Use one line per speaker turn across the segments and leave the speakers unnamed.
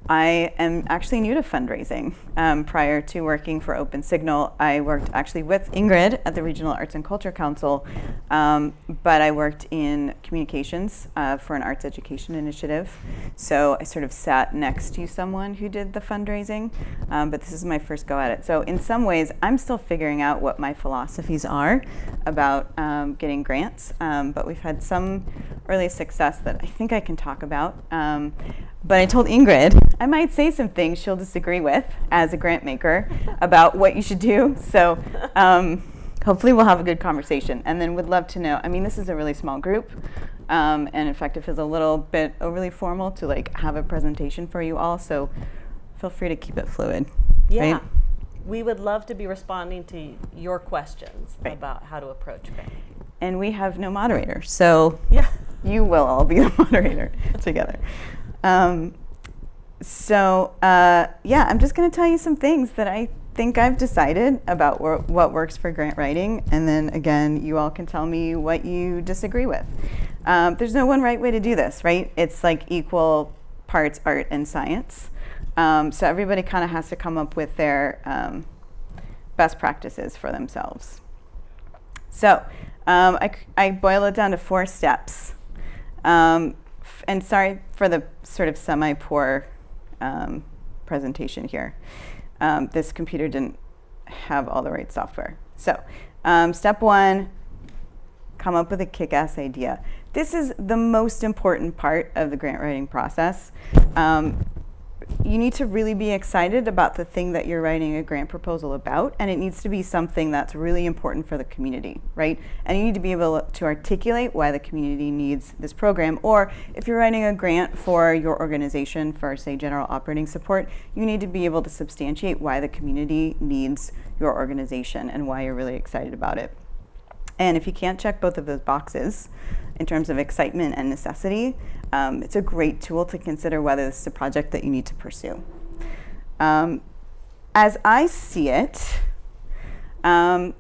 I am actually new to fundraising. Prior to working for Open Signal, I worked actually with Ingrid at the Regional Arts and Culture Council, but I worked in communications for an arts education initiative. So I sort of sat next to someone who did the fundraising, but this is my first go at it. So in some ways, I'm still figuring out what my philosophies are about getting grants, but we've had some early success that I think I can talk about. But I told Ingrid I might say some things she'll disagree with as a grant maker about what you should do. So hopefully we'll have a good conversation. And then would love to know, I mean, this is a really small group. And in fact, it feels a little bit overly formal to like have a presentation for you all. So feel free to keep it fluid.
Yeah.
Right?
We would love to be responding to your questions about how to approach grant.
And we have no moderator. So
yeah,
you will all be the moderator together. Yeah, I'm just going to tell you some things that I think I've decided about what works for grant writing, and then again, you all can tell me what you disagree with. There's no one right way to do this, right? It's like equal parts art and science. So everybody kind of has to come up with their best practices for themselves. So I boil it down to 4 steps. And sorry for the sort of semi-poor presentation here. This computer didn't have all the right software. So step 1, come up with a kick-ass idea. This is the most important part of the grant writing process. You need to really be excited about the thing that you're writing a grant proposal about, and it needs to be something that's really important for the community, right? And you need to be able to articulate why the community needs this program, or if you're writing a grant for your organization for, say, general operating support, you need to be able to substantiate why the community needs your organization and why you're really excited about it. And if you can't check both of those boxes in terms of excitement and necessity, it's a great tool to consider whether this is a project that you need to pursue. As I see it, the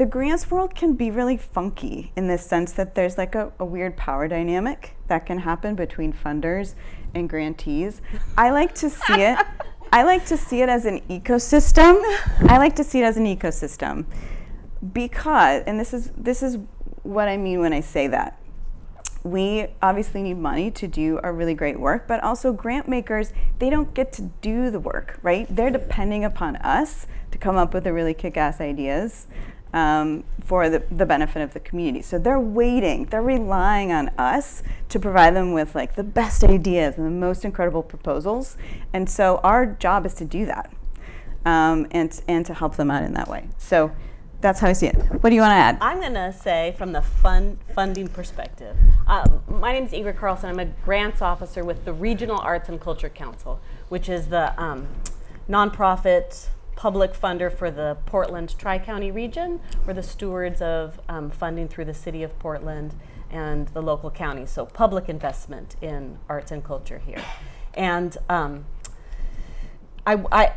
grants world can be really funky in the sense that there's like a weird power dynamic that can happen between funders and grantees. I like to see it. I like to see it as an ecosystem. Because, and this is what I mean when I say that. We obviously need money to do our really great work, but also grant makers, they don't get to do the work, right? They're depending upon us to come up with the really kick-ass ideas for the benefit of the community. So they're relying on us to provide them with like the best ideas and the most incredible proposals. And so our job is to do that and to help them out in that way. So that's how I see it. What do you want to add?
I'm going to say from the funding perspective. My name is Ingrid Carlson. I'm a grants officer with the Regional Arts and Culture Council, which is the nonprofit public funder for the Portland Tri-County region. We're the stewards of funding through the city of Portland and the local counties, so public investment in arts and culture here. And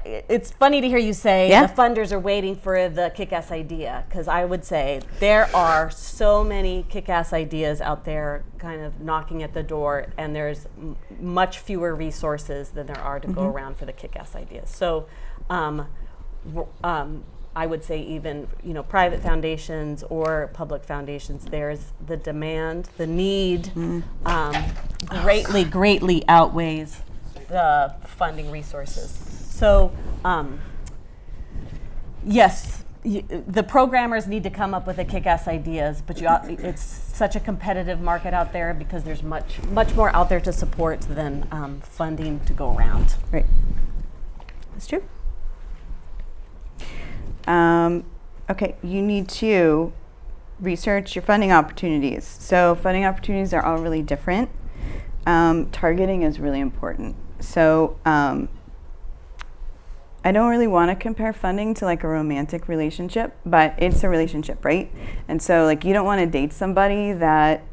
it's funny to hear you say the funders are waiting for the kick-ass idea, because I would say there are so many kick-ass ideas out there kind of knocking at the door, and there's much fewer resources than there are to go around for the kick-ass ideas. So I would say even private foundations or public foundations, there's the demand, the need greatly outweighs the funding resources. So, yes, the programmers need to come up with the kick-ass ideas, but it's such a competitive market out there because there's much more out there to support than funding to go around.
Right. That's true. Okay, you need to research your funding opportunities. So funding opportunities are all really different. Targeting is really important. So I don't really want to compare funding to like a romantic relationship, but it's a relationship, right? And so like you don't want to date somebody that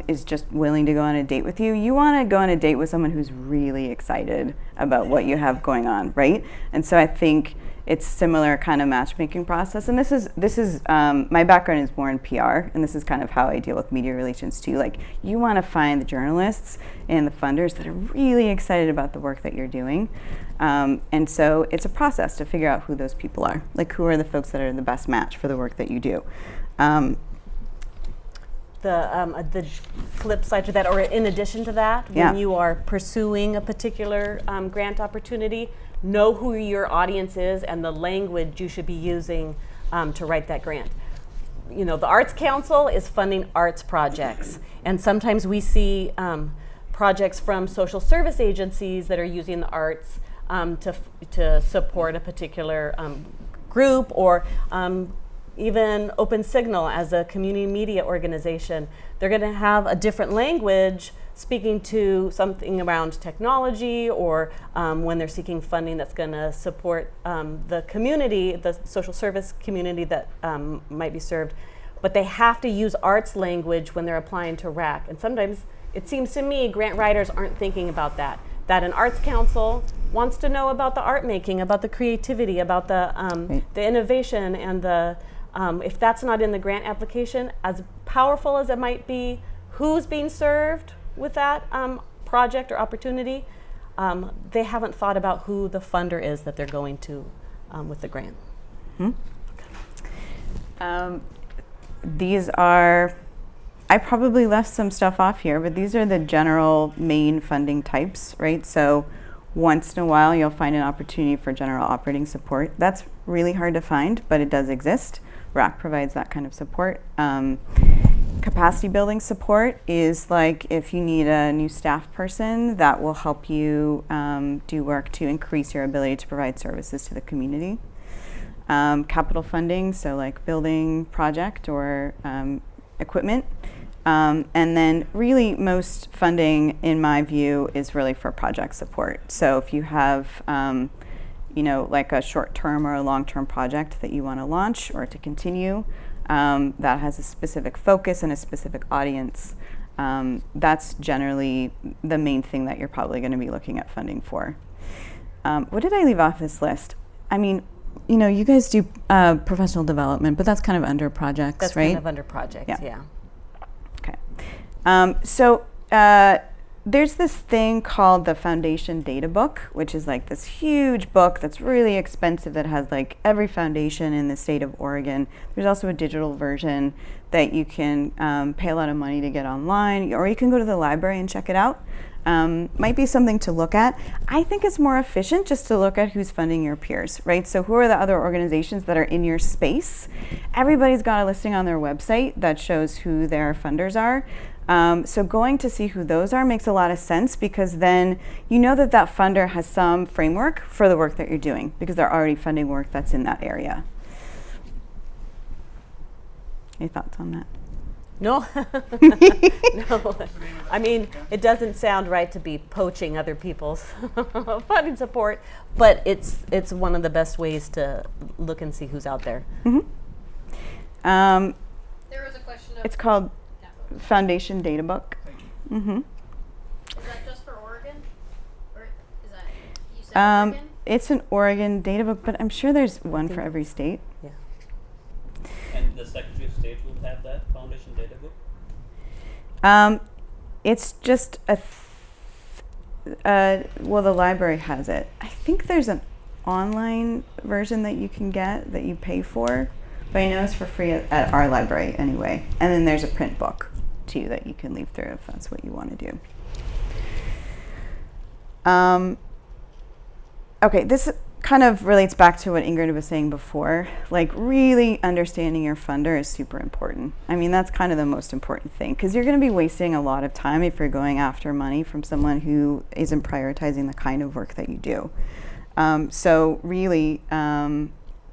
is just willing to go on a date with you. You want to go on a date with someone who's really excited about what you have going on, right? And so I think it's similar kind of matchmaking process. And this is my background is more in PR, and this is kind of how I deal with media relations too. Like, you want to find the journalists and the funders that are really excited about the work that you're doing. And so it's a process to figure out who those people are. Like, who are the folks that are the best match for the work that you do.
The flip side to that, or in addition to that, when you are pursuing a particular grant opportunity, know who your audience is and the language you should be using to write that grant. You know, the Arts Council is funding arts projects, and sometimes we see projects from social service agencies that are using the arts to support a particular group, or even Open Signal as a community media organization. They're going to have a different language speaking to something around technology, or when they're seeking funding that's going to support the community, the social service community that might be served. But they have to use arts language when they're applying to RACC. And sometimes it seems to me grant writers aren't thinking about that. That an arts council wants to know about the art making, about the creativity, about the innovation, and the if that's not in the grant application, as powerful as it might be, who's being served with that project or opportunity, they haven't thought about who the funder is that they're going to with the grant.
These are, I probably left some stuff off here, but these are the general main funding types, right? So once in a while, you'll find an opportunity for general operating support. That's really hard to find, but it does exist. RACC provides that kind of support. Capacity building support is like if you need a new staff person that will help you do work to increase your ability to provide services to the community. Capital funding, so like building project or equipment. And then really most funding, in my view, is really for project support. So if you have you know, like a short-term or a long-term project that you want to launch or to continue, that has a specific focus and a specific audience, that's generally the main thing that you're probably going to be looking at funding for. What did I leave off this list? I mean, you know, you guys do professional development, but that's kind of under projects,
that's
right?
Kind of under projects, yeah.
Okay. So there's this thing called the Foundation Databook, which is like this huge book that's really expensive that has like every foundation in the state of Oregon. There's also a digital version that you can pay a lot of money to get online, or you can go to the library and check it out. Might be something to look at. I think it's more efficient just to look at who's funding your peers, right? So who are the other organizations that are in your space? Everybody's got a listing on their website that shows who their funders are. So going to see who those are makes a lot of sense, because then you know that that funder has some framework for the work that you're doing, because they're already funding work that's in that area. Any thoughts on that?
No. No. I mean, it doesn't sound right to be poaching other people's funding support, but it's one of the best ways to look and see who's out there.
Mm-hmm.
There was a question of...
It's called Foundation Databook. Mm-hmm.
Is that just for Oregon? Or is that, you said Oregon?
It's an Oregon Databook, but I'm sure there's one for every state.
Yeah.
And the Secretary of State will have that Foundation Databook?
It's just well, the library has it. I think there's an online version that you can get that you pay for, but I know it's for free at our library anyway. And then there's a print book too that you can leave through if that's what you want to do. Okay, this kind of relates back to what Ingrid was saying before. Like, really understanding your funder is super important. I mean, that's kind of the most important thing, because you're going to be wasting a lot of time if you're going after money from someone who isn't prioritizing the kind of work that you do. So really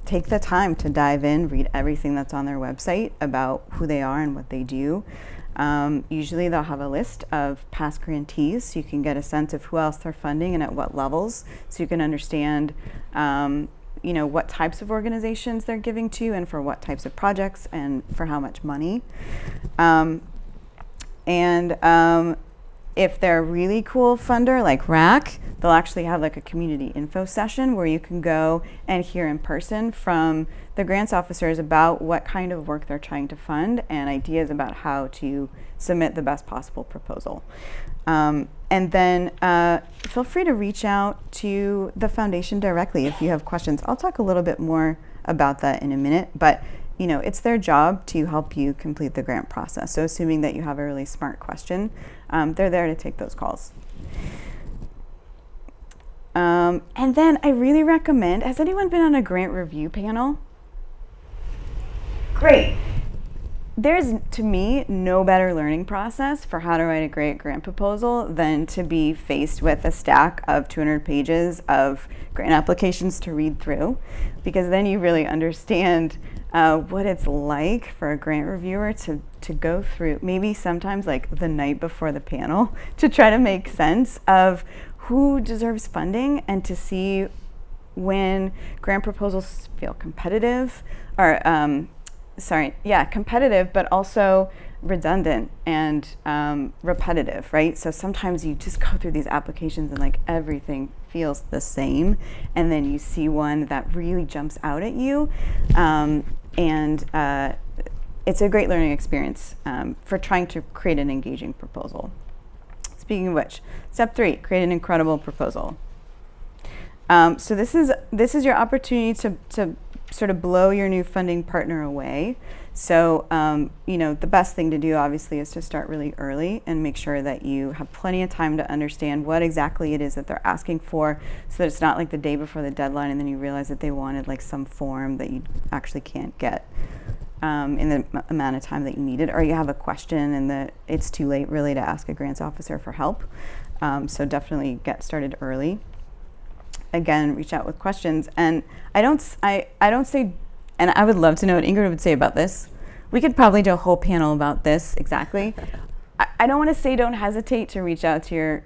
take the time to dive in, read everything that's on their website about who they are and what they do. Usually they'll have a list of past grantees, so you can get a sense of who else they're funding and at what levels, so you can understand you know, what types of organizations they're giving to and for what types of projects and for how much money. if they're a really cool funder like RACC, they'll actually have like a community info session where you can go and hear in person from the grants officers about what kind of work they're trying to fund and ideas about how to submit the best possible proposal. And then feel free to reach out to the foundation directly if you have questions. I'll talk a little bit more about that in a minute, but you know, it's their job to help you complete the grant process. So assuming that you have a really smart question, they're there to take those calls. And then I really recommend, has anyone been on a grant review panel? Great. There's, to me, no better learning process for how to write a great grant proposal than to be faced with a stack of 200 pages of grant applications to read through, because then you really understand what it's like for a grant reviewer to go through, maybe sometimes like the night before the panel, to try to make sense of who deserves funding and to see when grant proposals feel competitive or competitive, but also redundant and repetitive, right? So sometimes you just go through these applications and like everything feels the same, and then you see one that really jumps out at you, and it's a great learning experience for trying to create an engaging proposal. Speaking of which, step 3, create an incredible proposal. So this is your opportunity to sort of blow your new funding partner away. So, you know, the best thing to do obviously is to start really early and make sure that you have plenty of time to understand what exactly it is that they're asking for, so that it's not like the day before the deadline and then you realize that they wanted like some form that you actually can't get in the amount of time that you needed, or you have a question and that it's too late really to ask a grants officer for help. So definitely get started early. Again, reach out with questions. And I don't say, and I would love to know what Ingrid would say about this. We could probably do a whole panel about this exactly. I don't want to say don't hesitate to reach out to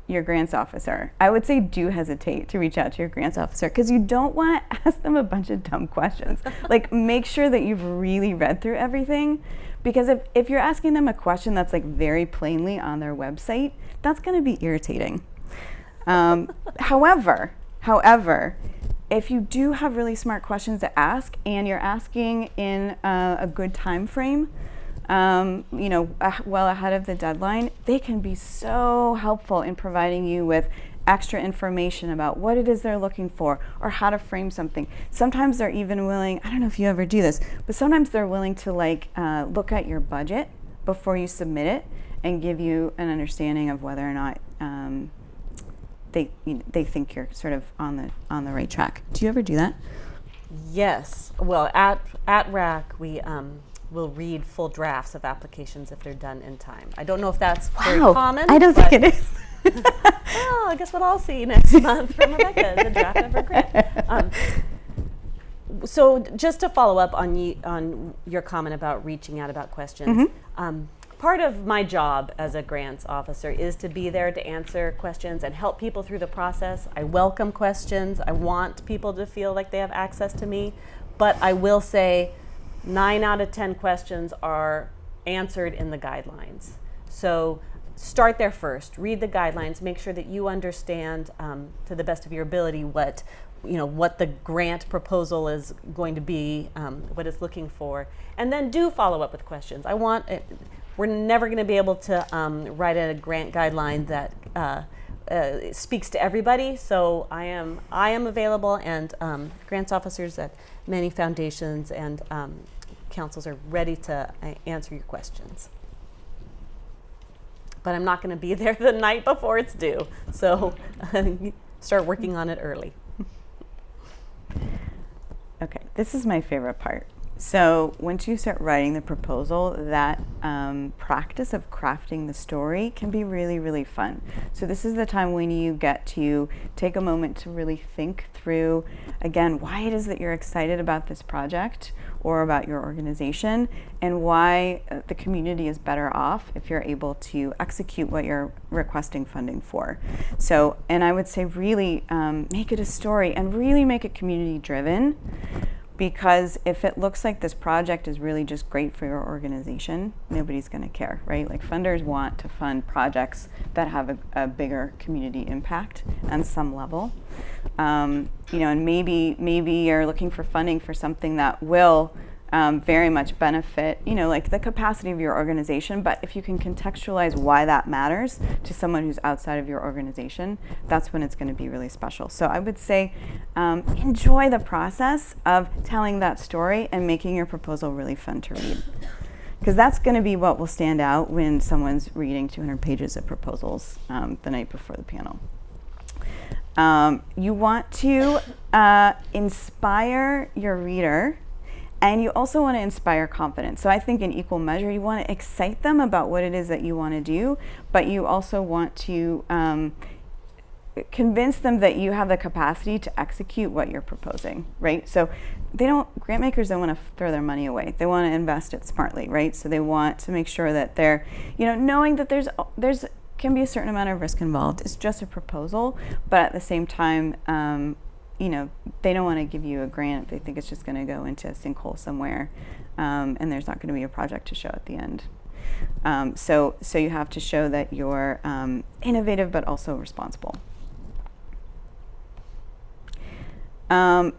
your grants officer. I would say do hesitate to reach out to your grants officer, because you don't want to ask them a bunch of dumb questions. Like, make sure that you've really read through everything, because if you're asking them a question that's like very plainly on their website, that's going to be irritating. However, if you do have really smart questions to ask and you're asking in a good time frame, you know, well ahead of the deadline, they can be so helpful in providing you with extra information about what it is they're looking for or how to frame something. Sometimes they're even willing, I don't know if you ever do this, but sometimes they're willing to like look at your budget before you submit it and give you an understanding of whether or not they think you're sort of on the right track. Do you ever do that?
Yes. Well, at RACC, we will read full drafts of applications if they're done in time. I don't know if that's very common.
I don't think it is.
Well, I guess what I'll see next month from Rebecca is a draft of her grant. So just to follow up on your comment about reaching out about questions, part of my job as a grants officer is to be there to answer questions and help people through the process. I welcome questions. I want people to feel like they have access to me. But I will say 9 out of 10 questions are answered in the guidelines. So start there first. Read the guidelines. Make sure that you understand to the best of your ability what the grant proposal is going to be, what it's looking for. And then do follow up with questions. We're never going to be able to write a grant guideline that speaks to everybody. So I am available, and grants officers at many foundations and councils are ready to answer your questions. But I'm not going to be there the night before it's due. So start working on it early.
Okay, this is my favorite part. So once you start writing the proposal, that practice of crafting the story can be really, really fun. So this is the time when you get to take a moment to really think through, again, why it is that you're excited about this project or about your organization, and why the community is better off if you're able to execute what you're requesting funding for. So, and I would say really make it a story and really make it community driven. because if it looks like this project is really just great for your organization, nobody's going to care, right? Like funders want to fund projects that have a bigger community impact on some level. And maybe you're looking for funding for something that will very much benefit, like the capacity of your organization. But if you can contextualize why that matters to someone who's outside of your organization, that's when it's going to be really special. So I would say enjoy the process of telling that story and making your proposal really fun to read. Because that's going to be what will stand out when someone's reading 200 pages of proposals the night before the panel. You want to inspire your reader. And you also want to inspire confidence. So I think in equal measure, you want to excite them about what it is that you want to do, but you also want to convince them that you have the capacity to execute what you're proposing, right? So grant makers don't want to throw their money away. They want to invest it smartly, right? So they want to make sure that they're, knowing that there's can be a certain amount of risk involved. It's just a proposal, but at the same time, they don't want to give you a grant if they think it's just going to go into a sinkhole somewhere, and there's not going to be a project to show at the end. So you have to show that you're innovative but also responsible. I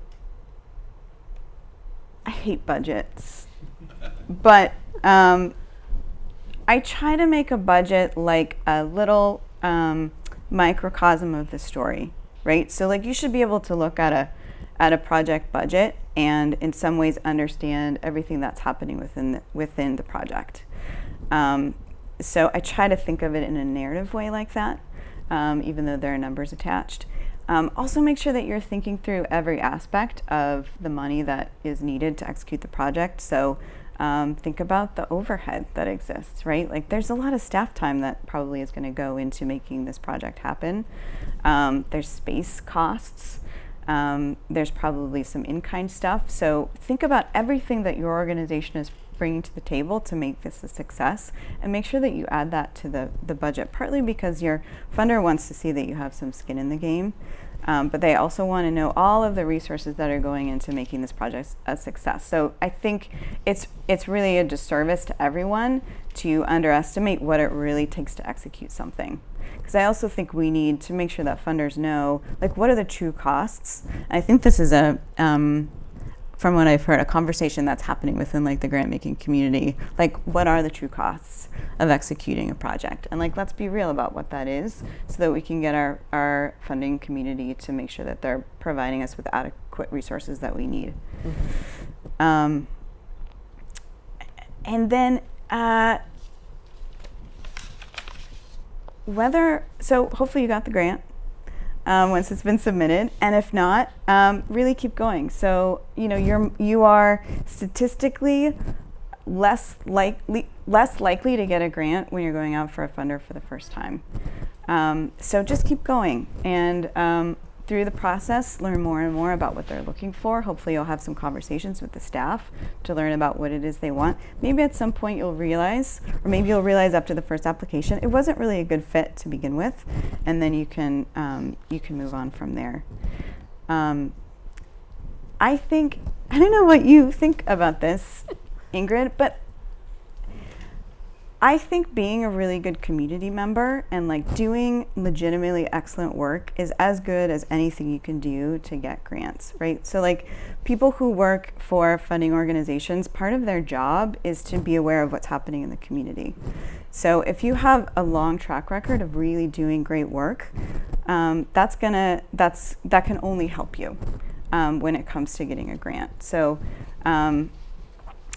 hate budgets, but I try to make a budget like a little microcosm of the story. Right, so like you should be able to look at a project budget and in some ways understand everything that's happening within the project. So I try to think of it in a narrative way like that, even though there are numbers attached. Also make sure that you're thinking through every aspect of the money that is needed to execute the project. So think about the overhead that exists, right? Like there's a lot of staff time that probably is going to go into making this project happen. There's space costs. There's probably some in-kind stuff. So think about everything that your organization is bringing to the table to make this a success, and make sure that you add that to the budget, partly because your funder wants to see that you have some skin in the game. But they also want to know all of the resources that are going into making this project a success. So I think it's really a disservice to everyone to underestimate what it really takes to execute something. Because I also think we need to make sure that funders know, like, what are the true costs? And I think this is from what I've heard, a conversation that's happening within like the grant making community. Like, what are the true costs of executing a project? And like, let's be real about what that is, so that we can get our funding community to make sure that they're providing us with adequate resources that we need. Mm-hmm. And then so hopefully you got the grant once it's been submitted, and if not, really keep going. So you are statistically less likely to get a grant when you're going out for a funder for the first time. So just keep going, and through the process, learn more and more about what they're looking for. Hopefully you'll have some conversations with the staff to learn about what it is they want. Maybe at some point you'll realize, or maybe you'll realize after the first application, it wasn't really a good fit to begin with, and then you can move on from there. I don't know what you think about this, Ingrid, but I think being a really good community member and like doing legitimately excellent work is as good as anything you can do to get grants, right? So like people who work for funding organizations, part of their job is to be aware of what's happening in the community. So if you have a long track record of really doing great work, that can only help you when it comes to getting a grant. So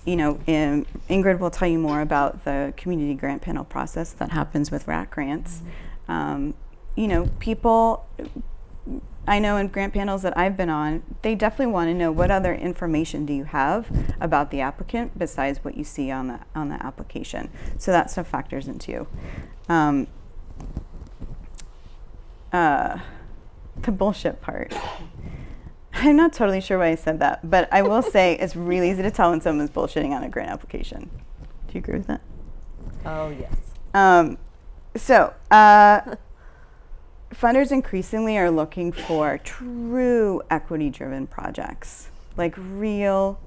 Ingrid will tell you more about the community grant panel process that happens with RACC grants. People, I know in grant panels that I've been on, they definitely want to know what other information do you have about the applicant besides what you see on the application. So that stuff factors into the bullshit part. I'm not totally sure why I said that, but I will say it's really easy to tell when someone's bullshitting on a grant application. Do you agree with that?
Oh, yes.
Funders increasingly are looking for true equity-driven projects. like real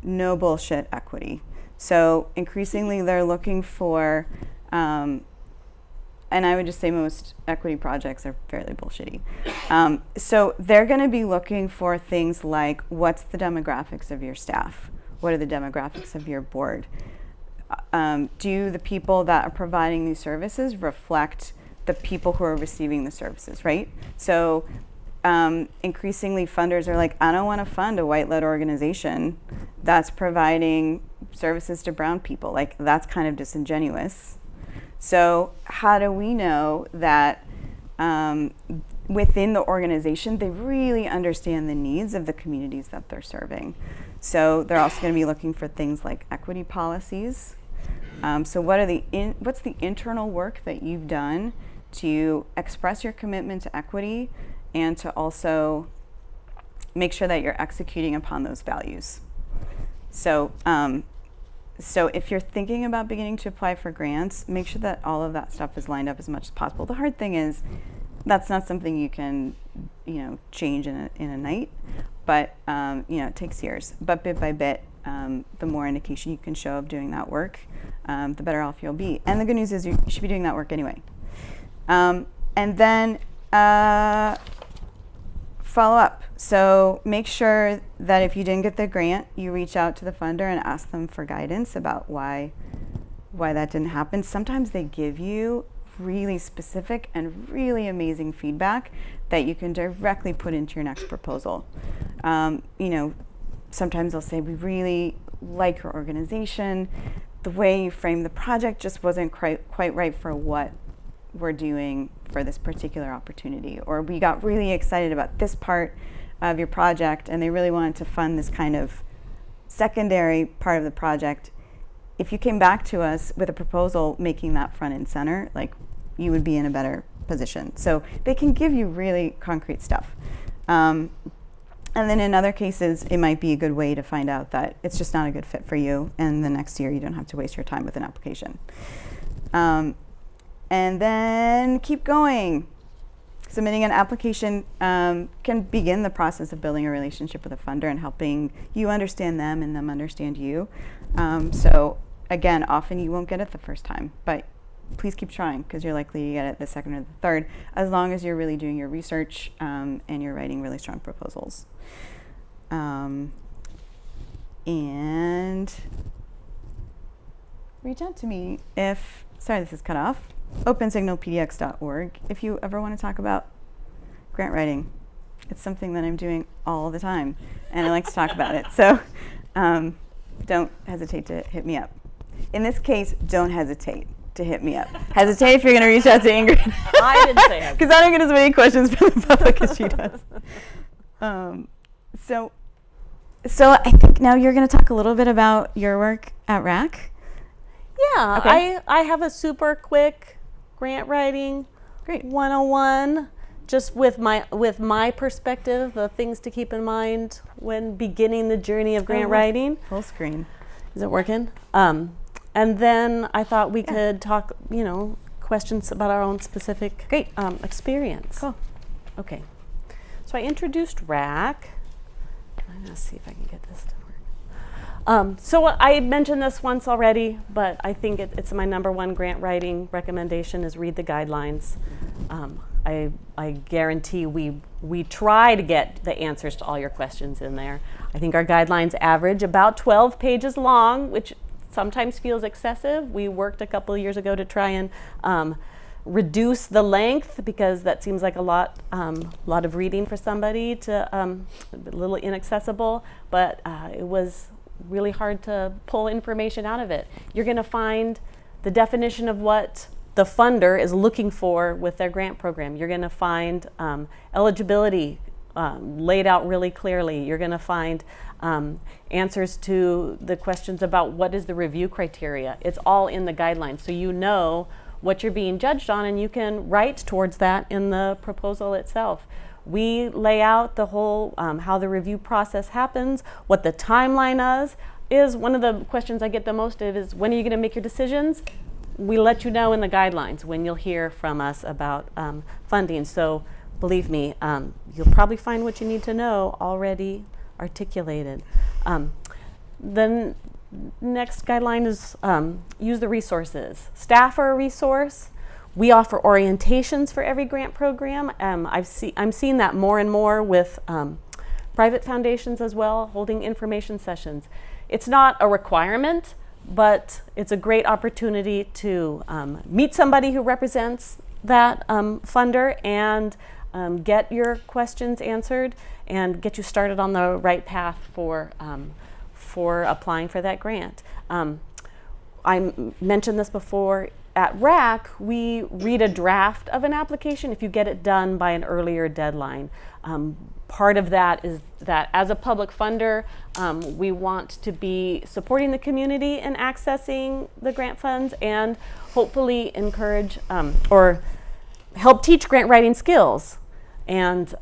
no bullshit equity. So increasingly they're looking for, and I would just say most equity projects are fairly bullshitty. So they're going to be looking for things like, what's the demographics of your staff? What are the demographics of your board? Do the people that are providing these services reflect the people who are receiving the services, right? So increasingly funders are like, I don't want to fund a white-led organization that's providing services to brown people. Like, that's kind of disingenuous. So how do we know that within the organization, they really understand the needs of the communities that they're serving? So they're also going to be looking for things like equity policies. So what's the internal work that you've done to express your commitment to equity and to also make sure that you're executing upon those values? So if you're thinking about beginning to apply for grants, make sure that all of that stuff is lined up as much as possible. The hard thing is that's not something you can, change in a night, but it takes years. But bit by bit, the more indication you can show of doing that work, the better off you'll be. And the good news is you should be doing that work anyway. And then follow up. So make sure that if you didn't get the grant, you reach out to the funder and ask them for guidance about why that didn't happen. Sometimes they give you really specific and really amazing feedback that you can directly put into your next proposal. Sometimes they'll say, we really like your organization. The way you framed the project just wasn't quite right for what we're doing for this particular opportunity. Or we got really excited about this part of your project and they really wanted to fund this kind of secondary part of the project. If you came back to us with a proposal making that front and center, like, you would be in a better position. So they can give you really concrete stuff. And then in other cases, it might be a good way to find out that it's just not a good fit for you, and the next year you don't have to waste your time with an application. And then keep going. Submitting an application can begin the process of building a relationship with a funder and helping you understand them and them understand you. So again, often you won't get it the first time, but please keep trying because you're likely to get it the second or the third, as long as you're really doing your research and you're writing really strong proposals. And reach out to me if, sorry this is cut off, opensignalpdx.org if you ever want to talk about grant writing. It's something that I'm doing all the time and I like to talk about it. So don't hesitate to hit me up. In this case, don't hesitate to hit me up. Hesitate if you're going to reach out to Ingrid.
I didn't say hesitate.
Because I don't get as many questions from the public as she does. So I think now you're going to talk a little bit about your work at RACC.
Yeah,
Okay.
I have a super quick grant writing
Great.
101, just with my perspective, the things to keep in mind when beginning the journey of grant writing.
Full screen.
Is it working? And then I thought we could talk, questions about our own specific experience.
Cool.
Okay. So I introduced RACC. I'm going to see if I can get this to work. So I mentioned this once already, but I think it's my number one grant writing recommendation is read the guidelines. I guarantee we try to get the answers to all your questions in there. I think our guidelines average about 12 pages long, which sometimes feels excessive. We worked a couple of years ago to try and reduce the length because that seems like a lot of reading for somebody to a little inaccessible, but it was really hard to pull information out of it. You're going to find the definition of what the funder is looking for with their grant program. You're going to find eligibility laid out really clearly. You're going to find answers to the questions about what is the review criteria. It's all in the guidelines, so you know what you're being judged on and you can write towards that in the proposal itself. We lay out the whole how the review process happens, what the timeline is. One of the questions I get the most of is, when are you going to make your decisions? We let you know in the guidelines when you'll hear from us about funding. So believe me, you'll probably find what you need to know already articulated. The next guideline is use the resources. Staff are a resource. We offer orientations for every grant program. I'm seeing that more and more with private foundations as well, holding information sessions. It's not a requirement, but it's a great opportunity to meet somebody who represents that funder and get your questions answered and get you started on the right path for applying for that grant. I mentioned this before. At RACC, we read a draft of an application if you get it done by an earlier deadline. Part of that is that as a public funder, we want to be supporting the community in accessing the grant funds and hopefully encourage or help teach grant writing skills. And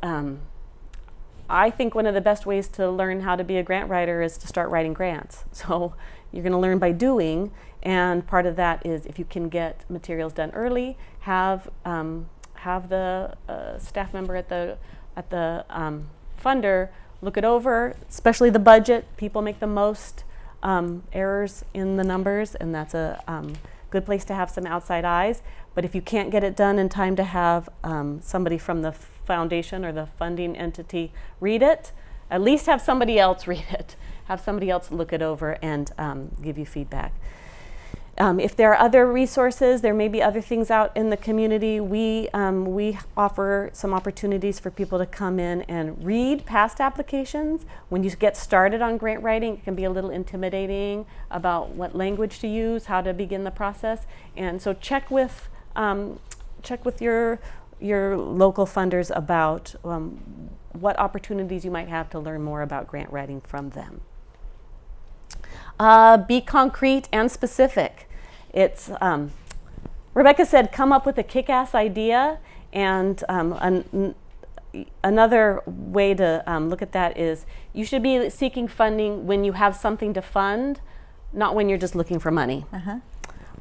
I think one of the best ways to learn how to be a grant writer is to start writing grants. So you're going to learn by doing, and part of that is if you can get materials done early, have the staff member at the funder look it over, especially the budget. People make the most errors in the numbers, and that's a good place to have some outside eyes. But if you can't get it done in time to have somebody from the foundation or the funding entity read it, at least have somebody else read it. Have somebody else look it over and give you feedback. If there are other resources, there may be other things out in the community. We offer some opportunities for people to come in and read past applications. When you get started on grant writing, it can be a little intimidating about what language to use, how to begin the process. And so check with your local funders about what opportunities you might have to learn more about grant writing from them. Be concrete and specific. It's Rebecca said, come up with a kick-ass idea, and another way to look at that is you should be seeking funding when you have something to fund, not when you're just looking for money.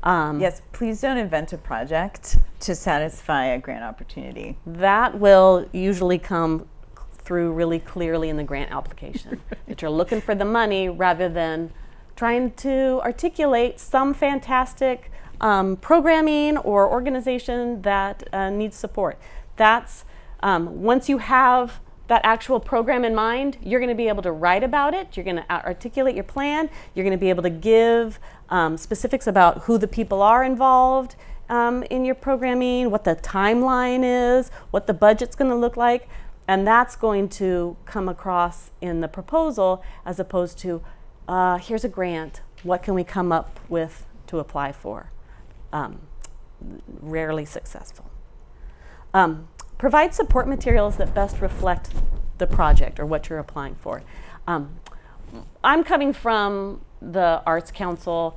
Yes, please don't invent a project to satisfy a grant opportunity.
That will usually come through really clearly in the grant application, that you're looking for the money rather than trying to articulate some fantastic programming or organization that needs support. That's once you have that actual program in mind, you're going to be able to write about it, you're going to articulate your plan, you're going to be able to give specifics about who the people are involved in your programming, what the timeline is, what the budget's going to look like, and that's going to come across in the proposal as opposed to here's a grant, what can we come up with to apply for? Rarely successful. Provide support materials that best reflect the project or what you're applying for. I'm coming from the Arts Council.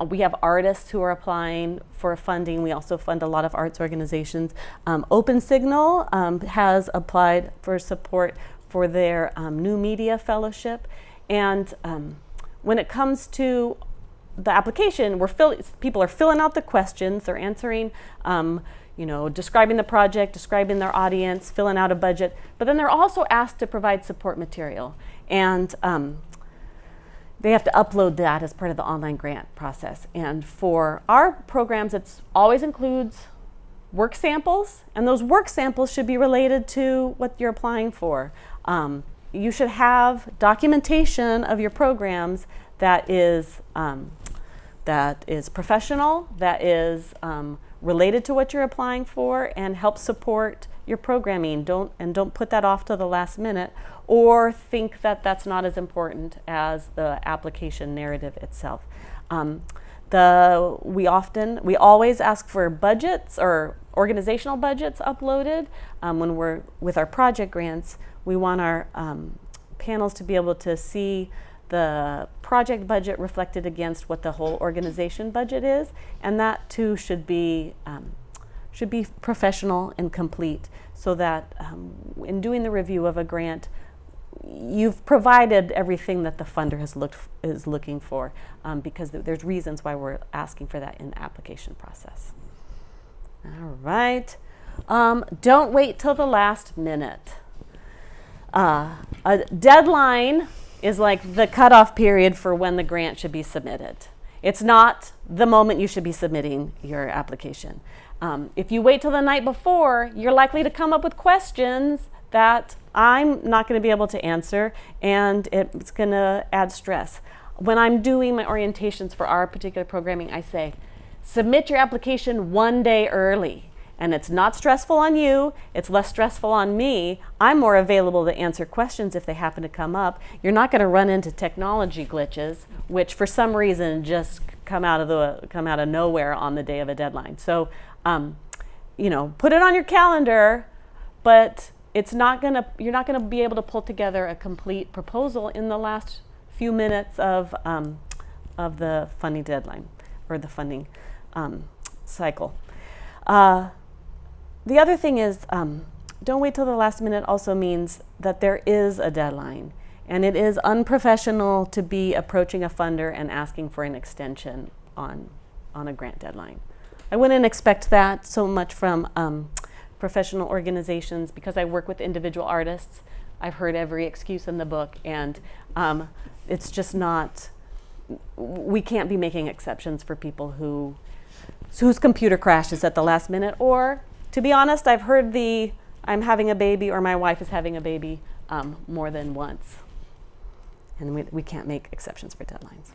We have artists who are applying for funding. We also fund a lot of arts organizations. Open Signal has applied for support for their New Media Fellowship. And when it comes to the application, people are filling out the questions, they're answering, describing the project, describing their audience, filling out a budget, but then they're also asked to provide support material. And they have to upload that as part of the online grant process. And for our programs, it always includes work samples, and those work samples should be related to what you're applying for. You should have documentation of your programs that is professional, that is related to what you're applying for, and help support your programming. Don't put that off to the last minute, or think that that's not as important as the application narrative itself. We always ask for budgets or organizational budgets uploaded. When we're with our project grants, we want our panels to be able to see the project budget reflected against what the whole organization budget is, and that too should be professional and complete, so that in doing the review of a grant, you've provided everything that the funder is looking for, because there's reasons why we're asking for that in the application process. All right. Don't wait till the last minute. A deadline is like the cutoff period for when the grant should be submitted. It's not the moment you should be submitting your application. If you wait till the night before, you're likely to come up with questions that I'm not going to be able to answer, and it's going to add stress. When I'm doing my orientations for our particular programming, I say, submit your application 1 day early. And it's not stressful on you, it's less stressful on me. I'm more available to answer questions if they happen to come up. You're not going to run into technology glitches, which for some reason just come out of nowhere on the day of a deadline. So, put it on your calendar, but you're not going to be able to pull together a complete proposal in the last few minutes of the funding deadline or the funding cycle. The other thing is, don't wait till the last minute also means that there is a deadline. And it is unprofessional to be approaching a funder and asking for an extension on a grant deadline. I wouldn't expect that so much from professional organizations because I work with individual artists. I've heard every excuse in the book, and it's just not, we can't be making exceptions for people whose computer crashes at the last minute, or to be honest, I've heard I'm having a baby or my wife is having a baby more than once. And we can't make exceptions for deadlines.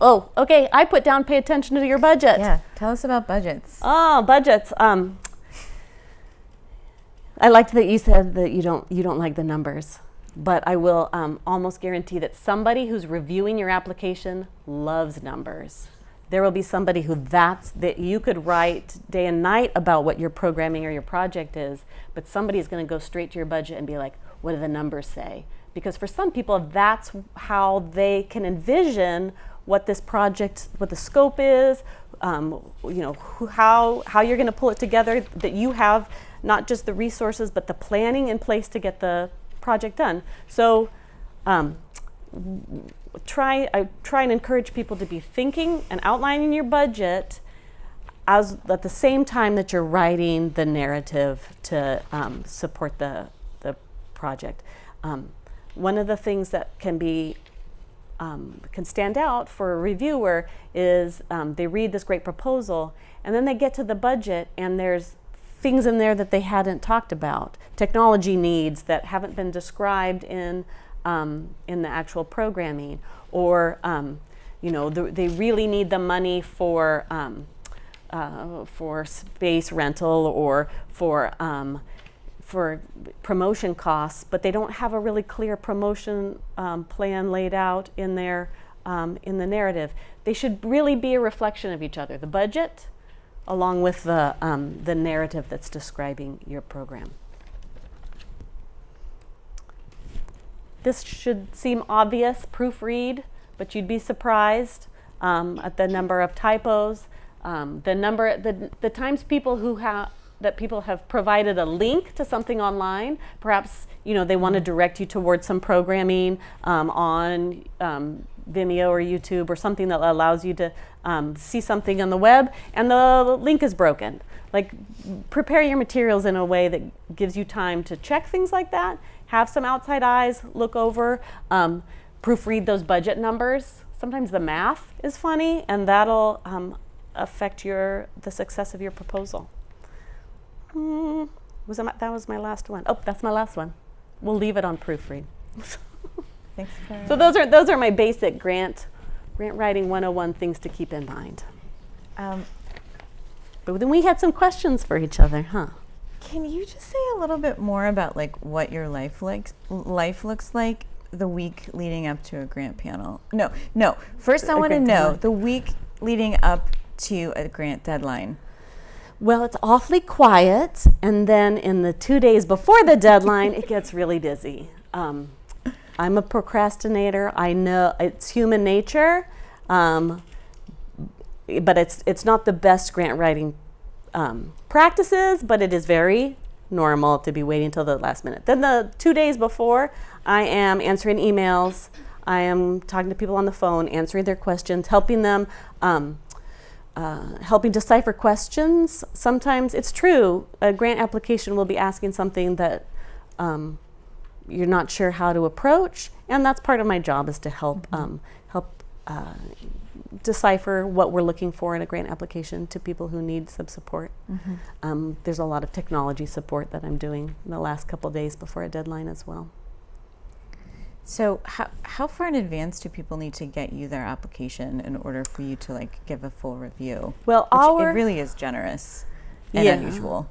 Oh, okay, I put down pay attention to your budget.
Yeah, tell us about budgets.
Oh, budgets. I liked that you said that you don't like the numbers, but I will almost guarantee that somebody who's reviewing your application loves numbers. There will be somebody that you could write day and night about what your programming or your project is, but somebody is going to go straight to your budget and be like, what do the numbers say? Because for some people, that's how they can envision what this project, what the scope is, how you're going to pull it together, that you have not just the resources, but the planning in place to get the project done. So I try and encourage people to be thinking and outlining your budget at the same time that you're writing the narrative to support the project. One of the things that can stand out for a reviewer is they read this great proposal and then they get to the budget and there's things in there that they hadn't talked about, technology needs that haven't been described in the actual programming, or they really need the money for space rental or for promotion costs, but they don't have a really clear promotion plan laid out in their in the narrative. They should really be a reflection of each other. The budget, along with the narrative that's describing your program. This should seem obvious, proofread, but you'd be surprised at the number of typos, the times people have provided a link to something online. Perhaps they want to direct you towards some programming on Vimeo or YouTube or something that allows you to see something on the web, and the link is broken. Like, prepare your materials in a way that gives you time to check things like that. Have some outside eyes look over, proofread those budget numbers. Sometimes the math is funny, and that'll affect the success of your proposal. That was my last one. Oh, that's my last one. We'll leave it on proofread.
Thanks for
So those are my basic grant writing 101 things to keep in mind. But then we had some questions for each other, huh?
Can you just say a little bit more about what your life looks like the week leading up to a grant panel? No. First, I want to know the week leading up to a grant deadline.
Well, it's awfully quiet, and then in the 2 days before the deadline, it gets really busy. I'm a procrastinator. I know it's human nature, but it's not the best grant writing practices, but it is very normal to be waiting until the last minute. Then the 2 days before, I am answering emails. I am talking to people on the phone, answering their questions, helping them, helping decipher questions. Sometimes it's true, a grant application will be asking something that you're not sure how to approach, and that's part of my job, is to help decipher what we're looking for in a grant application to people who need some support. There's a lot of technology support that I'm doing in the last couple days before a deadline as well.
So how far in advance do people need to get you their application in order for you to like give a full review?
Well,
Which it really is generous and unusual.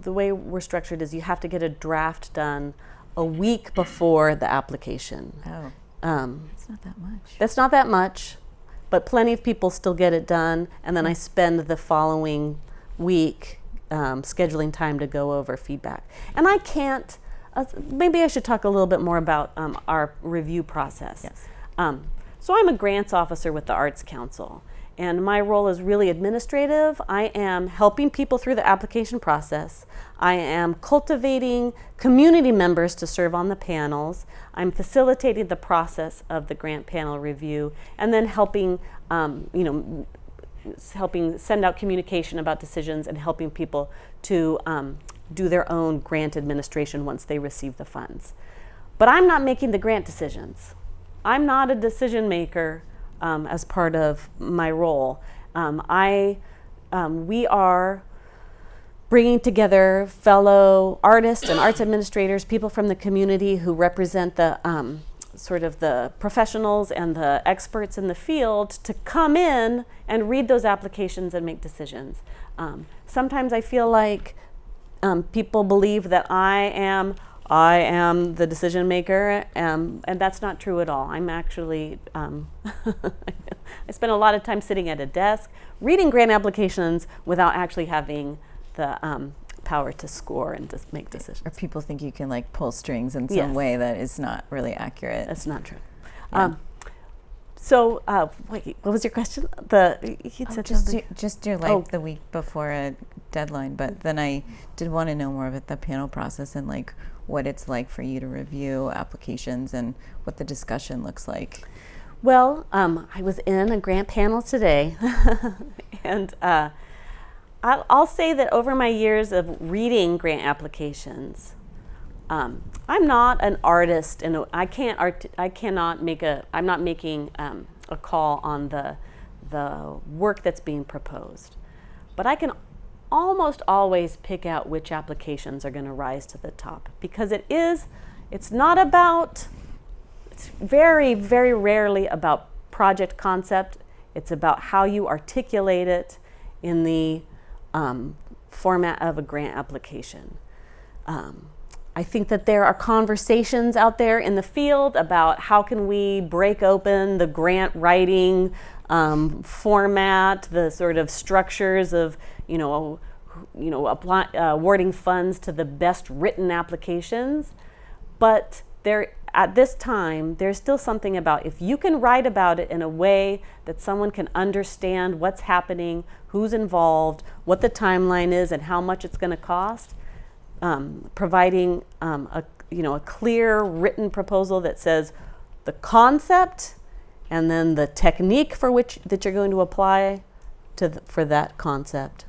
The way we're structured is you have to get a draft done a week before the application.
Oh, it's not that much.
That's not that much, but plenty of people still get it done, and then I spend the following week scheduling time to go over feedback. And I can't, maybe I should talk a little bit more about our review process.
Yes.
So I'm a grants officer with the Arts Council, and my role is really administrative. I am helping people through the application process. I am cultivating community members to serve on the panels. I'm facilitating the process of the grant panel review, and then helping, helping send out communication about decisions and helping people to do their own grant administration once they receive the funds. But I'm not making the grant decisions. I'm not a decision maker as part of my role. We are bringing together fellow artists and arts administrators, people from the community who represent the sort of the professionals and the experts in the field, to come in and read those applications and make decisions. Sometimes I feel like people believe that I am the decision maker, and that's not true at all. I'm actually, I spend a lot of time sitting at a desk reading grant applications without actually having the power to score and to make decisions.
Or people think you can like pull strings in some
Yes.
way that is not really accurate.
That's not true.
Yeah.
Wait, what was your question? You said something.
Just your life the week before a deadline, but then I did want to know more about the panel process and like what it's like for you to review applications and what the discussion looks like.
Well, I was in a grant panel today, and I'll say that over my years of reading grant applications, I'm not an artist, and I'm not making a call on the work that's being proposed, but I can almost always pick out which applications are going to rise to the top, because it's very, very rarely about project concept. It's about how you articulate it in the format of a grant application. I think that there are conversations out there in the field about how can we break open the grant writing format, the sort of structures of, awarding funds to the best written applications. But at this time, there's still something about if you can write about it in a way that someone can understand what's happening, who's involved, what the timeline is, and how much it's going to cost, providing a clear written proposal that says the concept and then the technique for which that you're going to apply for that concept,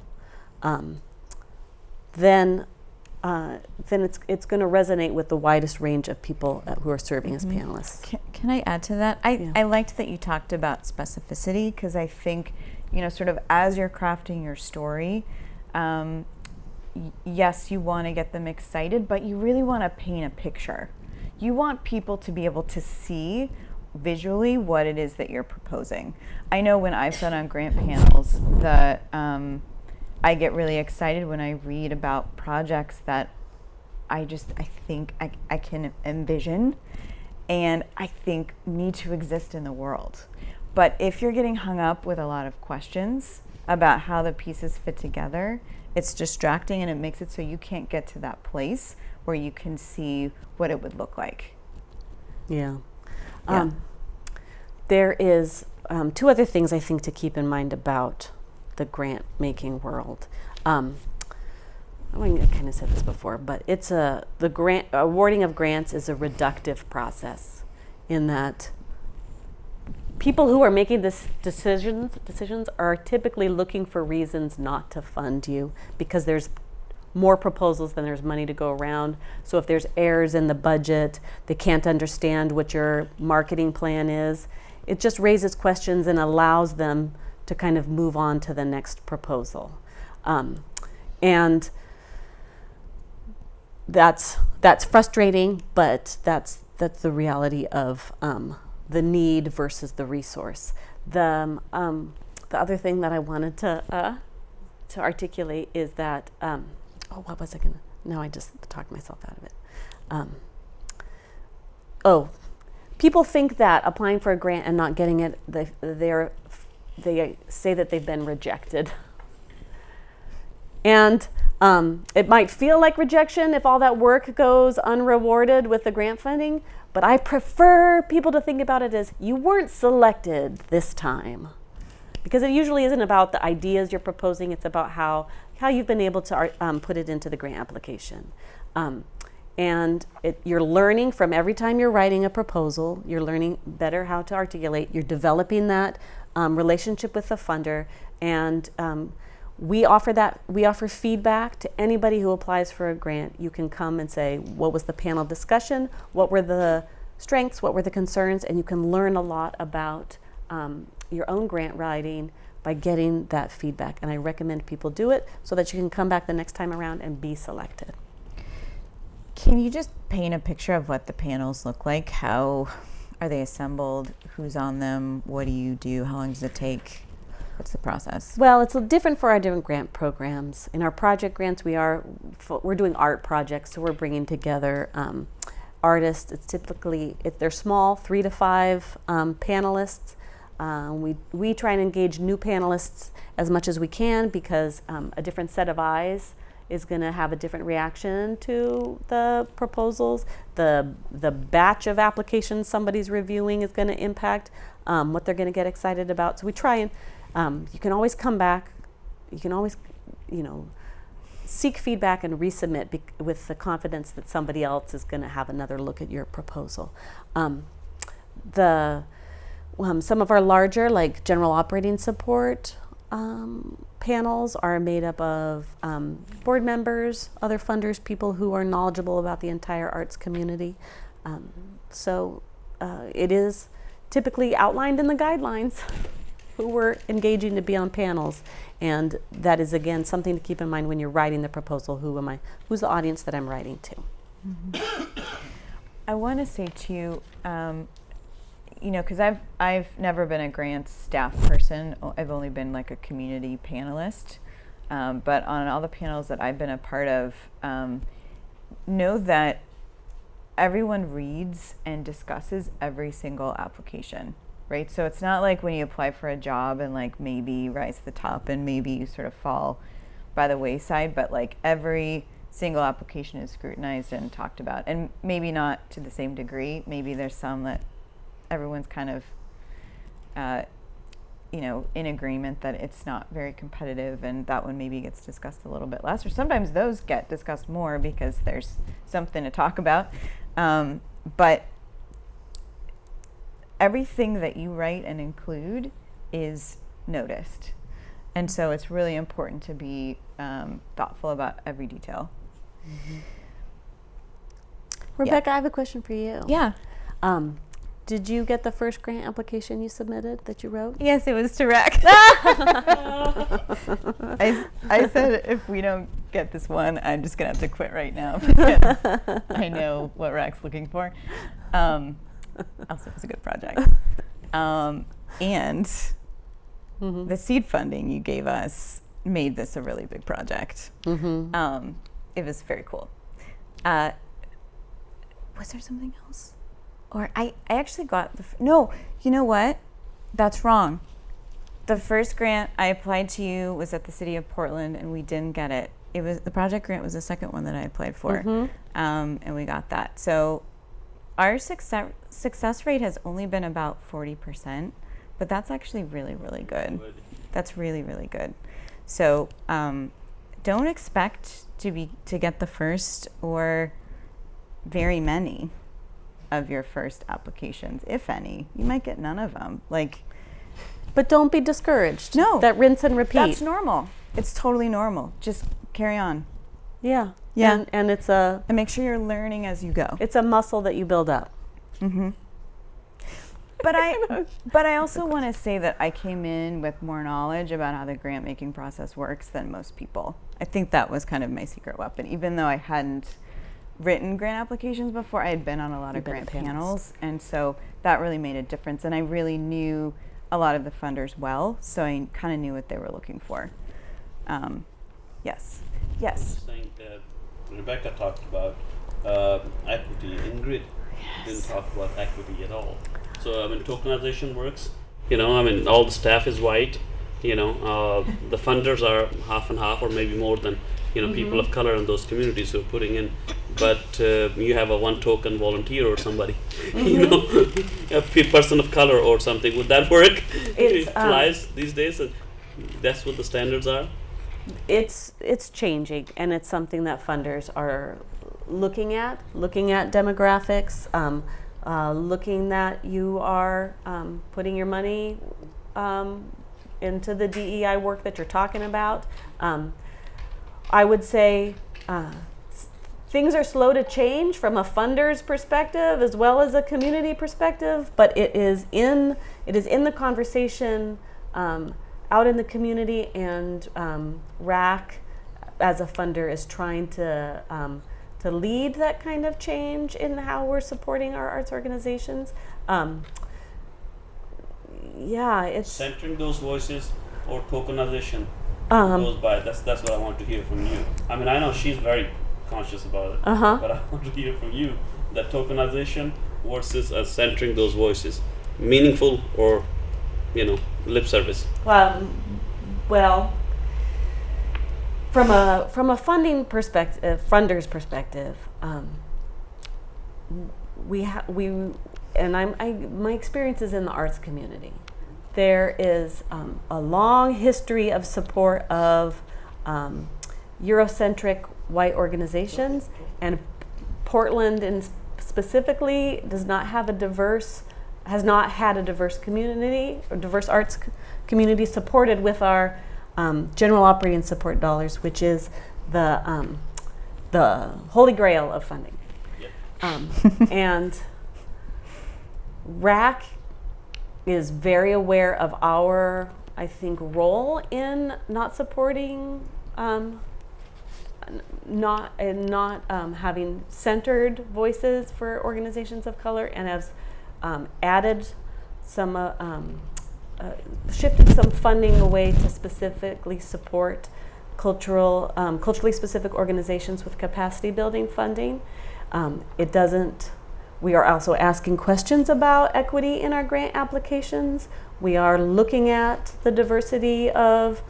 then it's going to resonate with the widest range of people who are serving as panelists.
Can I add to that? I liked that you talked about specificity, because I think, sort of as you're crafting your story, yes, you want to get them excited, but you really want to paint a picture. You want people to be able to see visually what it is that you're proposing. I know when I've sat on grant panels that I get really excited when I read about projects that I think I can envision and I think need to exist in the world. But if you're getting hung up with a lot of questions about how the pieces fit together, it's distracting, and it makes it so you can't get to that place where you can see what it would look like.
Yeah. There is two other things I think to keep in mind about the grant making world. I kind of said this before, but it's the awarding of grants is a reductive process, in that people who are making this decisions are typically looking for reasons not to fund you, because there's more proposals than there's money to go around. So if there's errors in the budget, they can't understand what your marketing plan is. It just raises questions and allows them to kind of move on to the next proposal. And that's frustrating, but that's the reality of the need versus the resource. The other thing that I wanted to articulate is that what was I gonna? Now I just talked myself out of it. People think that applying for a grant and not getting it, they say that they've been rejected. And it might feel like rejection if all that work goes unrewarded with the grant funding, but I prefer people to think about it as you weren't selected this time. Because it usually isn't about the ideas you're proposing, it's about how you've been able to put it into the grant application. And you're learning from every time you're writing a proposal, you're learning better how to articulate, you're developing that relationship with the funder, and we offer feedback to anybody who applies for a grant. You can come and say, what was the panel discussion? What were the strengths? What were the concerns? And you can learn a lot about your own grant writing by getting that feedback. And I recommend people do it so that you can come back the next time around and be selected.
Can you just paint a picture of what the panels look like? How are they assembled? Who's on them? What do you do? How long does it take? What's the process?
Well, it's different for our different grant programs. In our project grants, we're doing art projects, so we're bringing together artists. It's typically, if they're small, 3 to 5 panelists. We try and engage new panelists as much as we can because a different set of eyes is going to have a different reaction to the proposals. The batch of applications somebody's reviewing is going to impact what they're going to get excited about. So we try and you can always come back. You can always, seek feedback and resubmit with the confidence that somebody else is going to have another look at your proposal. Some of our larger, like general operating support panels are made up of board members, other funders, people who are knowledgeable about the entire arts community. So it is typically outlined in the guidelines who we're engaging to be on panels. And that is, again, something to keep in mind when you're writing the proposal. Who's the audience that I'm writing to?
Mm-hmm. I want to say to you, because I've never been a grants staff person. I've only been like a community panelist. But on all the panels that I've been a part of, know that everyone reads and discusses every single application, right? So it's not like when you apply for a job and like maybe rise to the top and maybe you sort of fall by the wayside, but like every single application is scrutinized and talked about, and maybe not to the same degree. Maybe there's some that everyone's kind of, in agreement that it's not very competitive, and that one maybe gets discussed a little bit less, or sometimes those get discussed more because there's something to talk about. But everything that you write and include is noticed. And so it's really important to be thoughtful about every detail.
Mm-hmm. Rebecca, I have a question for you.
Yeah.
Did you get the first grant application you submitted that you wrote?
Yes, it was to RACC. I said if we don't get this one, I'm just going to have to quit right now because I know what RACC's looking for. Also, it was a good project. And the seed funding you gave us made this a really big project. Mm-hmm. It was very cool. Was there something else? Or I actually got no, you know what? That's wrong. The first grant I applied to you was at the City of Portland, and we didn't get it. It was the project grant was the second one that I applied for, and we got that. So our success rate has only been about 40%, but that's actually really, really good. That's really, really good. So don't expect to get the first or very many of your first applications, if any. You might get none of them.
But don't be discouraged.
No.
That rinse and repeat.
That's normal. It's totally normal. Just carry on.
Yeah.
Yeah.
And it's a
And make sure you're learning as you go.
it's a muscle that you build up.
Mm-hmm. But I also want to say that I came in with more knowledge about how the grant making process works than most people. I think that was kind of my secret weapon. Even though I hadn't written grant applications before, I had been on a lot of
You've been
grant
at
panels, and so that really made a difference. And I really knew a lot of the funders well, so I kind of knew what they were looking for. Yes. Yes.
Saying, Rebecca talked about equity. Ingrid didn't talk about equity at all. So I mean, tokenization works. You know, I mean, all the staff is white. You know, the funders are half and half, or maybe more than people of color in those communities who are putting in. But you have a one token volunteer or somebody, a person of color or something. Would that work?
It's,
It flies these days. And that's what the standards are.
It's changing, and it's something that funders are looking at demographics, looking that you are putting your money into the DEI work that you're talking about. I would say things are slow to change from a funder's perspective as well as a community perspective, but it is in the conversation out in the community, and RACC as a funder is trying to lead that kind of change in how we're supporting our arts organizations. Yeah, it's
Centering those voices or tokenization
Um,
goes by. That's what I want to hear from you. I mean, I know she's very conscious about it,
Uh-huh.
but I want to hear from you that tokenization versus centering those voices, meaningful or lip service.
well, from a funding perspective, funder's perspective, my experience is in the arts community. There is a long history of support of Eurocentric white organizations, and Portland specifically has not had a diverse community or diverse arts community supported with our general operating support dollars, which is the holy grail of funding.
Yep.
And RACC is very aware of our, I think, role in not supporting, not having centered voices for organizations of color, and has added some, shifted some funding away to specifically support culturally specific organizations with capacity building funding. It doesn't. We are also asking questions about equity in our grant applications. We are looking at the diversity of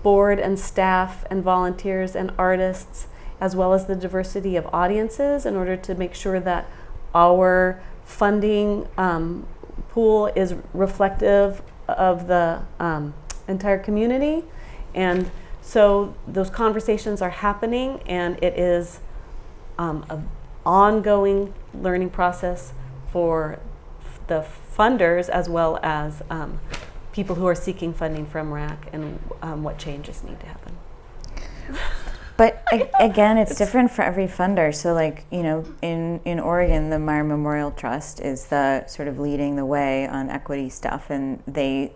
board and staff and volunteers and artists, as well as the diversity of audiences, in order to make sure that our funding pool is reflective of the entire community. And so those conversations are happening, and it is an ongoing learning process for the funders as well as people who are seeking funding from RACC, and what changes need to happen.
But again, it's different for every funder. So like, in Oregon, the Meyer Memorial Trust is the sort of leading the way on equity stuff. And they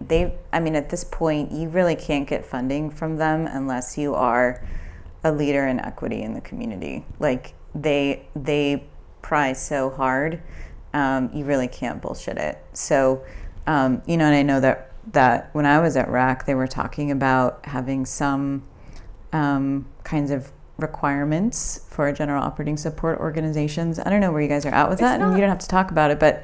at this point, you really can't get funding from them unless you are a leader in equity in the community. Like they prize so hard, you really can't bullshit it. So, and I know that when I was at RACC, they were talking about having some kinds of requirements for general operating support organizations. I don't know where you guys are at with that, and you don't have to talk about it, but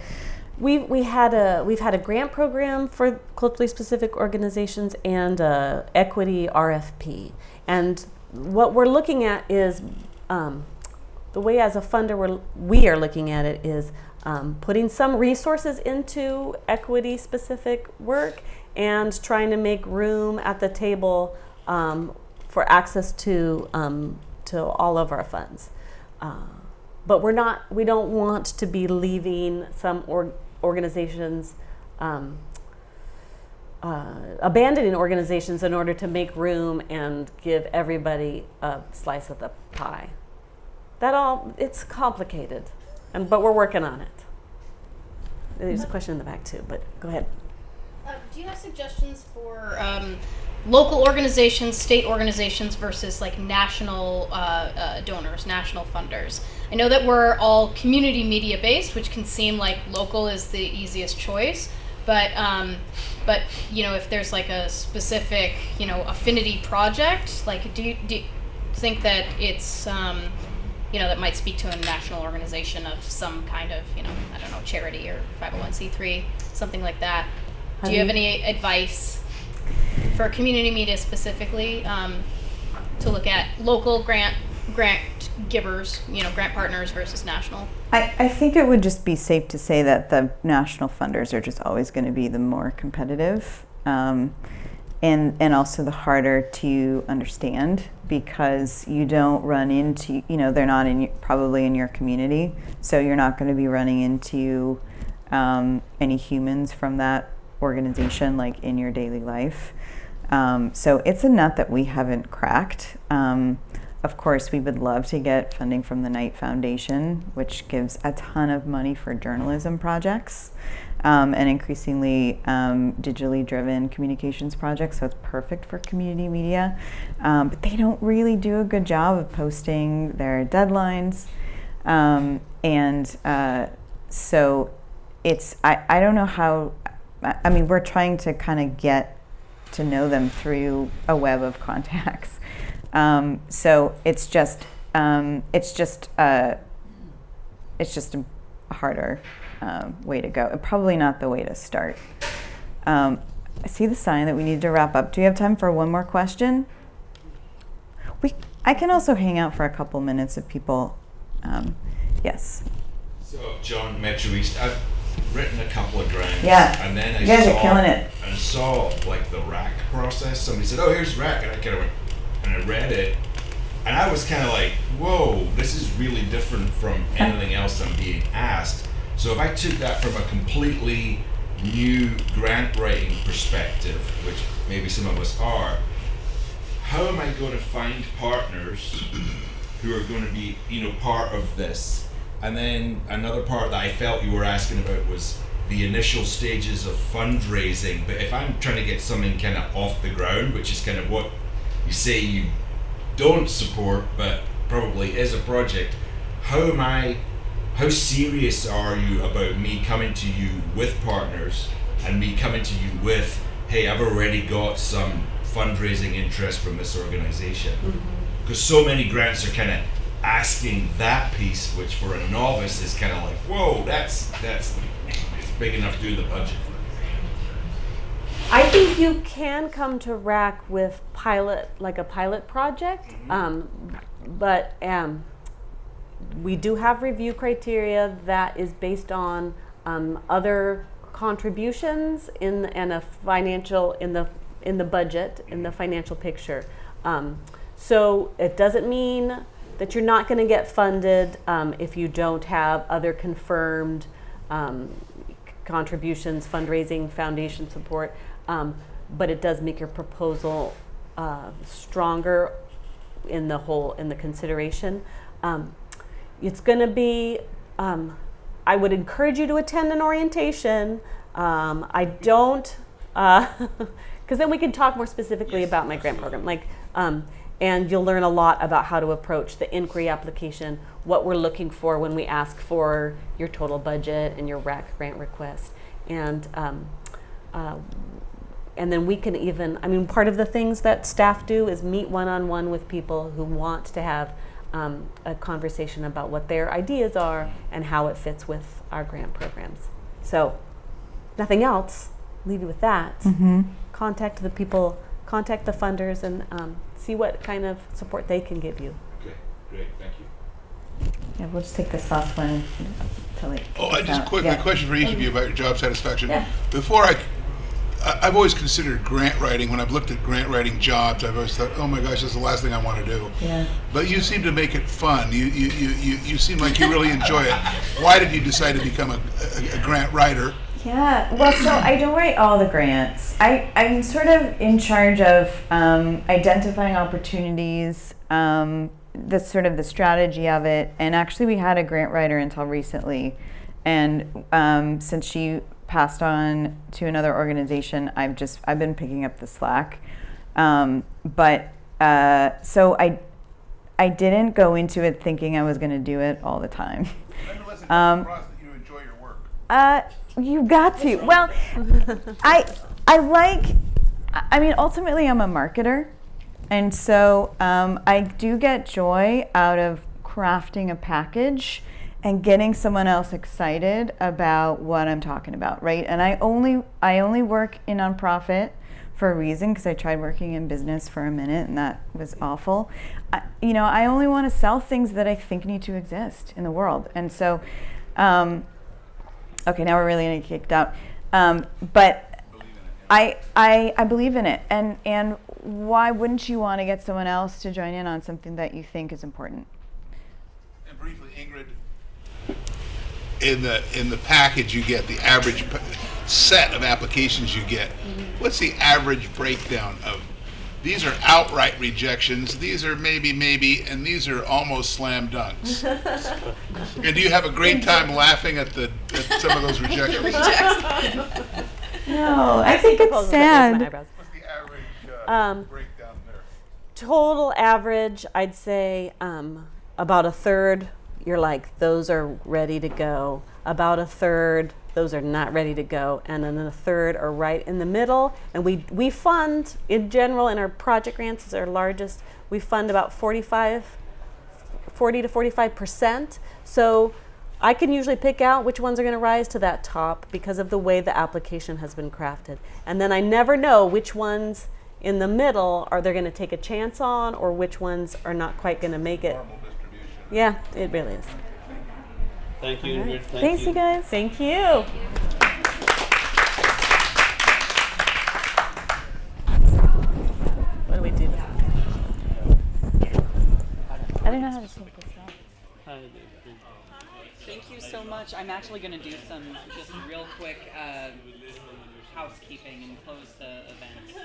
we've had a grant program for culturally specific organizations and a equity RFP. And what we're looking at is the way as a funder we are looking at it is putting some resources into equity specific work and trying to make room at the table for access to all of our funds. But we don't want to be leaving some organizations abandoning organizations in order to make room and give everybody a slice of the pie. It's complicated, but we're working on it. There's a question in the back too, but go ahead.
Do you have suggestions for local organizations, state organizations versus like national donors, national funders? I know that we're all community media based, which can seem like local is the easiest choice, but if there's like a specific affinity project, like do you think that it's that might speak to a national organization of some kind of I don't know, charity or 501c3, something like that? Do you have any advice for community media specifically to look at local grant givers, grant partners versus national?
I think it would just be safe to say that the national funders are just always going to be the more competitive and also the harder to understand, because you don't run into, they're not probably in your community, so you're not going to be running into any humans from that organization like in your daily life. So it's a nut that we haven't cracked. Of course, we would love to get funding from the Knight Foundation, which gives a ton of money for journalism projects and increasingly digitally driven communications projects. So it's perfect for community media. But they don't really do a good job of posting their deadlines. So it's, I don't know how, I mean, we're trying to kind of get to know them through a web of contacts. So it's just a harder way to go. Probably not the way to start. I see the sign that we need to wrap up. Do you have time for one more question? I can also hang out for a couple minutes if people. Yes.
So John, Metro East, I've written a couple of grants.
Yeah.
And then
You guys are killing it.
I saw like the RACC process. Somebody said, "Oh, here's RACC," and I kind of went and I read it, and I was kind of like, "Whoa, this is really different from anything else I'm being asked." So if I took that from a completely new grant writing perspective, which maybe some of us are, how am I going to find partners who are going to be, part of this? And then another part that I felt you were asking about was the initial stages of fundraising. But if I'm trying to get something kind of off the ground, which is kind of what you say you don't support, but probably is a project, how serious are you about me coming to you with partners and me coming to you with, hey, I've already got some fundraising interest from this organization? Because so many grants are kind of asking that piece, which for a novice is kind of like, whoa, that's it's big enough to do the budget.
I think you can come to RACC with a pilot project, but we do have review criteria that is based on other contributions in the budget, in the financial picture. So it doesn't mean that you're not going to get funded if you don't have other confirmed contributions, fundraising, foundation support, but it does make your proposal stronger in the consideration. It's going to be, I would encourage you to attend an orientation. I don't, because then we can talk more specifically about my grant program. And you'll learn a lot about how to approach the inquiry application, what we're looking for when we ask for your total budget and your RACC grant request. And then we can even, part of the things that staff do is meet one-on-one with people who want to have a conversation about what their ideas are and how it fits with our grant programs. So, nothing else, leave you with that. Contact the people, contact the funders, and see what kind of support they can give you.
Okay, great, thank you.
Yeah, we'll just take this last one until
Just quickly, a question for each of you about your job satisfaction.
Yeah.
Before I've always considered grant writing. When I've looked at grant writing jobs, I've always thought, oh my gosh, this is the last thing I want to do.
Yeah.
But you seem to make it fun. You seem like you really enjoy it. Why did you decide to become a grant writer?
Yeah, well, so I don't write all the grants. I'm sort of in charge of identifying opportunities, the sort of the strategy of it. And actually, we had a grant writer until recently, and since she passed on to another organization, I've been picking up the slack. So I didn't go into it thinking I was going to do it all the time.
Unless it comes across that you enjoy your work.
You got to. Well, I mean, ultimately, I'm a marketer. And so I do get joy out of crafting a package and getting someone else excited about what I'm talking about, right? And I only work in nonprofit for a reason, because I tried working in business for a minute and that was awful. I only want to sell things that I think need to exist in the world. And so, okay, now we're really gonna get kicked out. But I believe in it, and why wouldn't you want to get someone else to join in on something that you think is important?
And briefly, Ingrid, in the package you get the average set of applications you get. What's the average breakdown of? These are outright rejections. These are maybe, and these are almost slam dunks. And do you have a great time laughing at some of those rejections?
No, I think it's sad.
What's the average breakdown there?
Total average, I'd say about a third, you're like, those are ready to go. About a third, those are not ready to go. And then a third are right in the middle. And we fund, in general, in our project grants is our largest, we fund about 40 to 45%. So I can usually pick out which ones are going to rise to that top because of the way the application has been crafted. And then I never know which ones in the middle are they going to take a chance on, or which ones are not quite going to make it.
Normal distribution.
Yeah, it really is.
Thank you, Ingrid.
Thanks, you guys.
Thank you. What do we do now?
I don't know how to take this off.
Thank you so much. I'm actually going to do some just real quick housekeeping and close the event.